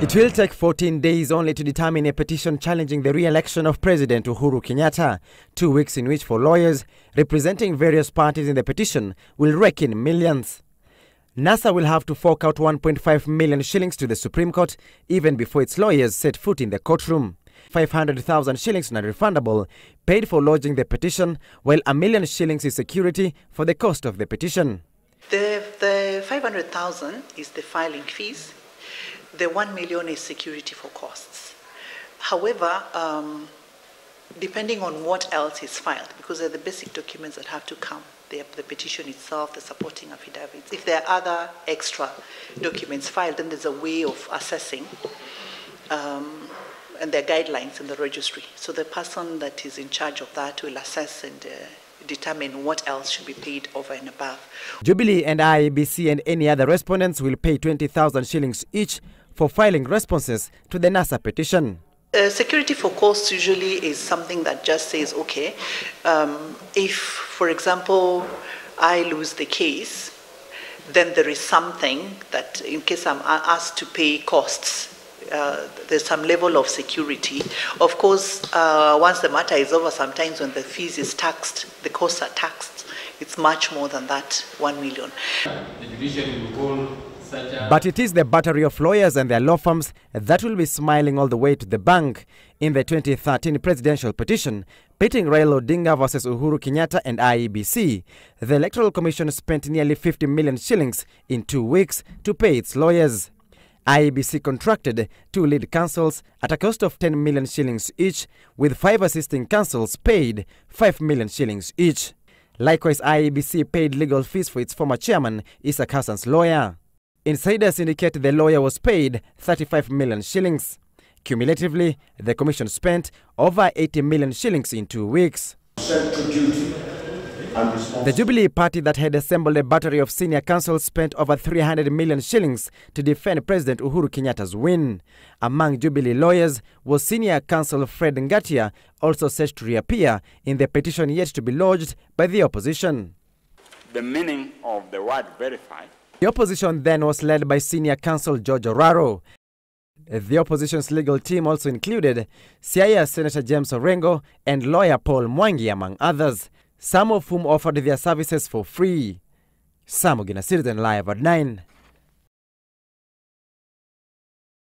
It will take 14 days only to determine a petition challenging the re-election of President Uhuru Kenyatta, 2 weeks in which for lawyers representing various parties in the petition will rake in millions. NASA will have to fork out 1.5 million shillings to the Supreme Court even before its lawyers set foot in the courtroom. 500,000 shillings non-refundable paid for lodging the petition, while 1 million shillings is security for the cost of the petition. The 500,000 is the filing fees. The 1 million is security for costs. However, depending on what else is filed, because they're the basic documents that have to come, the petition itself, the supporting affidavits. If there are other extra documents filed, then there's a way of assessing, and there are guidelines in the registry. So the person that is in charge of that will assess and determine what else should be paid over and above. Jubilee and IEBC and any other respondents will pay 20,000 shillings each for filing responses to the NASA petition. Security for costs usually is something that just says, okay, if, for example, I lose the case, then there is something that in case I'm asked to pay costs, there's some level of security. Of course, once the matter is over, sometimes when the fees is taxed, the costs are taxed, it's much more than that 1 million. The judiciary will hold such a... But it is the battery of lawyers and their law firms that will be smiling all the way to the bank. In the 2013 presidential petition pitting Raila Odinga versus Uhuru Kenyatta and IEBC, the Electoral Commission spent nearly 50 million shillings in 2 weeks to pay its lawyers. IEBC contracted 2 lead counsels at a cost of 10 million shillings each, with 5 assisting counsels paid 5 million shillings each. Likewise, IEBC paid legal fees for its former chairman, Isaac Hassan's lawyer. Insiders indicate the lawyer was paid 35 million shillings. Cumulatively, the commission spent over 80 million shillings in 2 weeks. The Jubilee party that had assembled a battery of senior counsels spent over 300 million shillings to defend President Uhuru Kenyatta's win. Among Jubilee lawyers was senior counsel Fred Ngatia, also set to reappear in the petition yet to be lodged by the opposition. The meaning of the word verify. The opposition then was led by senior counsel George Oraro. The opposition's legal team also included Siaya Senator James Orengo and lawyer Paul Mwangi, among others, some of whom offered their services for free. Sam Ogina, Citizen Live at 9.